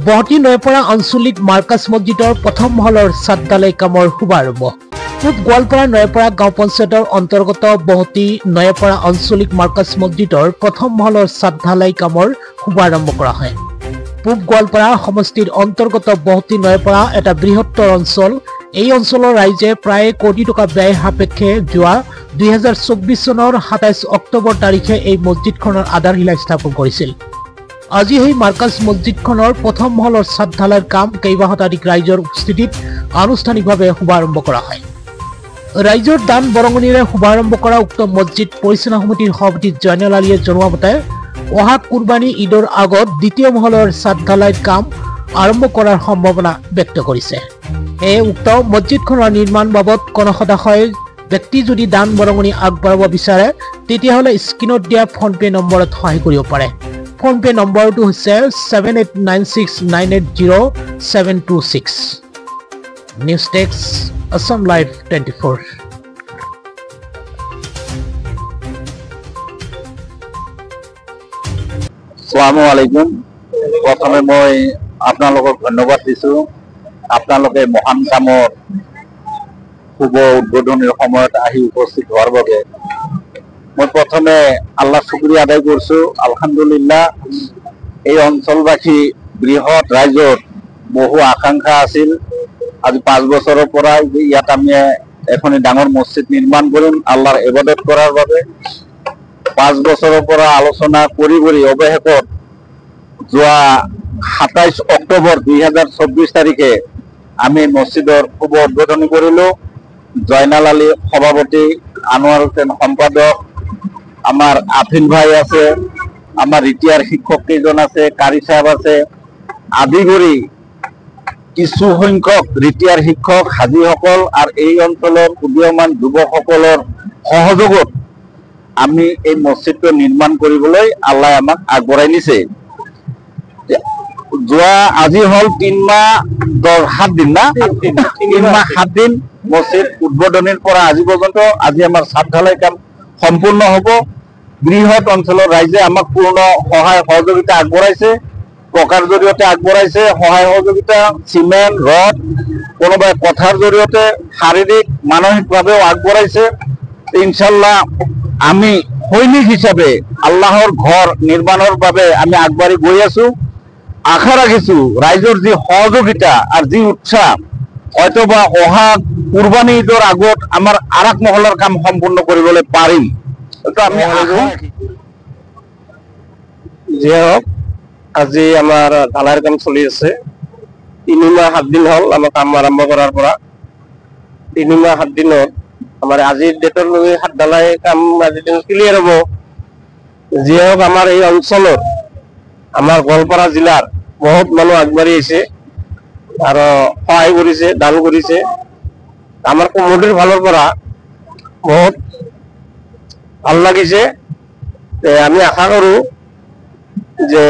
বহতি নয়পৰা আঞ্চলিক মাৰ্কাজ মছজিদৰ প্ৰথম মহলৰ ছাদ ঢালাই কামৰ শুভাৰম্ভ। পূব গোৱালপাৰা নয়পৰা গাঁও পঞ্চায়তৰ অন্তৰ্গত বহতি নয়পৰা আঞ্চলিক মাৰ্কাজ মছজিদৰ প্ৰথম মহলৰ ছাদ ঢালাই কামৰ শুভাৰম্ভ কৰা হয়। পূব গোৱালপাৰা সমষ্টিৰ অন্তৰ্গত বহতি নয়পৰা এটা বৃহত্তৰ অঞ্চল। এই অঞ্চলৰ ৰাইজে প্ৰায় কোটি টকা ব্যয় সাপেক্ষে যোৱা 2024 চনৰ 27 অক্টোবৰ তাৰিখে এই মছজিদখনৰ আধাৰশিলা স্থাপন কৰিছিল। আজি সেই মাৰ্কাজ মছজিদখনৰ প্ৰথম মহলৰ ছাদ ঢালাইৰ কাম কেইবা শতাধিক ৰাইজৰ উপস্থিতিত আনুষ্ঠানিকভাৱে শুভাৰম্ভ কৰা হয়। ৰাইজৰ দান বৰঙণিৰে শুভাৰম্ভ কৰা উক্ত মছজিদ পৰিচালনা সমিতিৰ সভাপতি জয়নাল আলীয়ে জনোৱা মতে অহা কুৰবানী ঈদৰ আগত দ্বিতীয় মহলৰ ছাদ ঢালাইৰ কাম আৰম্ভ কৰাৰ সম্ভাৱনা ব্যক্ত কৰিছে। এই উক্ত মছজিদখনৰ নিৰ্মাণ বাবদ কোনো সদাশয় ব্যক্তি যদি দান বৰঙণি আগবঢ়াব বিচাৰে তেতিয়াহ'লে স্ক্ৰীনত দিয়া ফোনপে নম্বৰত সহায় কৰিব পাৰে। ফোনপে নম্বৰটো হৈছে 7896980726। নিউজ টেক্স আসাম লাইভ 24। আসসালামু আলাইকুম। প্ৰথমে মই আপোনালোকক ধন্যবাদ দিছোঁ। আপোনালোকে মহান কামৰ শুভ উদ্বোধনীৰ সময়ত আহি উপস্থিত হোৱাৰ বাবে মই প্ৰথমে আল্লাহ শুক্ৰিয়া আদায় কৰিছোঁ। আলহামদুলিল্লাহ, এই অঞ্চলবাসী বৃহৎ ৰাইজৰ বহু আকাংক্ষা আছিল। আজি 5 বছৰৰ পৰা ইয়াত আমি এখন ডাঙৰ মছজিদ নিৰ্মাণ কৰিম আল্লাহৰ ইবাদত কৰাৰ বাবে। 5 বছৰৰ পৰা আলোচনা কৰি অৱশেষত যোৱা 27 অক্টোবৰ 2024 তাৰিখে আমি মছজিদৰ শুভ উদ্বোধনী কৰিলোঁ। জয়নাল আলী সভাপতি, আনোৱাৰ হোসেন সম্পাদক, আমাৰ আফিন ভাই আছে, আমাৰ ৰিটায়াৰ শিক্ষক কেইজন আছে, কাৰি সাহেব আছে, আদি কৰি কিছু সংখ্যক ৰিটায়াৰ শিক্ষক হাজীসকল আৰু এই অঞ্চলৰ উদীয়মান যুৱকসকলৰ সহযোগত আমি এই মছজিদটো নিৰ্মাণ কৰিবলৈ আল্লাহ আমাক আগবঢ়াই নিছে। যোৱা আজি হ'ল 3 মাহ 7 দিন না 3 মাহ 7 দিন মছজিদ উদ্বোধনীৰ পৰা আজি পৰ্যন্ত আজি আমাৰ ছাদ ঢালাই কাম সম্পূৰ্ণ হ'ব। বৃহৎ অঞ্চলৰ ৰাইজে আমাক পূৰ্ণ সহায় সহযোগিতা আগবঢ়াইছে, টকাৰ জৰিয়তে আগবঢ়াইছে সহায় সহযোগিতা, চিমেণ্ট, ৰড, কোনোবাই কথাৰ জৰিয়তে শাৰীৰিক মানসিকভাৱেও আগবঢ়াইছে। ইনশাল্লাহ আমি সৈনিক হিচাপে আল্লাহৰ ঘৰ নিৰ্মাণৰ বাবে আমি আগবাঢ়ি গৈ আছো। আশা ৰাখিছো ৰাইজৰ যি সহযোগিতা আৰু যি উৎসাহ হয়তোবা অহা কুৰবানী ঈদৰ আগত আমাৰ আৰাক মহলৰ কাম সম্পূৰ্ণ কৰিবলৈ পাৰিম। আমি যিয়ে হওক আজি আমাৰ ঢালাইৰ কাম চলি আছে। 3 মাহ 7 দিন হ'ল আমাৰ কাম আৰম্ভ কৰাৰ পৰা। 3 মাহ 7 দিনত আমাৰ আজিৰ ডেটৰ লৈ ছাদ ঢালাই কাম আজি দিন ক্লিয়াৰ হ'ব। যিয়ে হওক আমাৰ এই অঞ্চলৰ আমাৰ গোৱালপাৰা জিলাৰ বহুত মানুহ আগবাঢ়ি আহিছে আৰু সহায় কৰিছে, দান কৰিছে। আমাৰ কমিটিৰ ফালৰ পৰা বহুত ভাল লাগিছে। আমি আশা কৰোঁ যে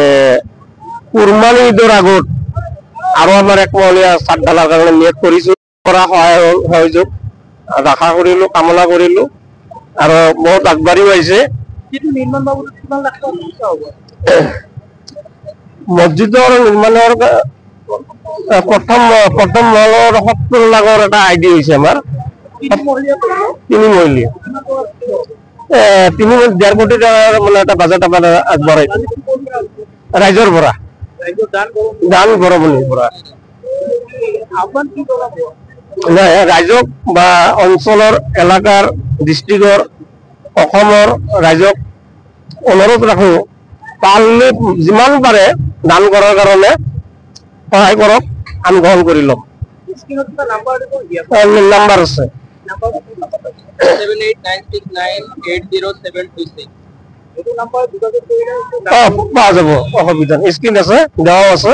কুৰবানী ঈদৰ আগত আৰু আমাৰ একমহলীয়া ছাদ ঢালাৰ কাৰণে নিয়োগ কৰিছোঁ। পৰা সহায় সহযোগ আশা কৰিলোঁ, কামনা কৰিলোঁ আৰু বহুত আগবাঢ়িও আহিছে। মছজিদৰ নিৰ্মাণৰ প্ৰথম মহলৰ 70 লাখৰ এটা আইডিয়া হৈছে আমাৰ। 3 মহলীয়া 1.5 কোটি টকাৰ মানে এটা বাজেট আমাৰ আগবঢ়াইছে ৰাইজৰ পৰা, দান বৰঙণিৰ পৰা। ৰাইজক বা অঞ্চলৰ এলেকাৰ ডিষ্ট্ৰিক্টৰ অসমৰ ৰাইজক অনুৰোধ ৰাখোঁ, পাৰিলে যিমান পাৰে দান কৰাৰ কাৰণে সহায় কৰক, আমি গ্ৰহণ কৰি ল'ম। নাম্বাৰ আছে 7896980726। পোৱা যাব, অসুবিধা স্ক্ৰীন আছে, দেৱাও আছে।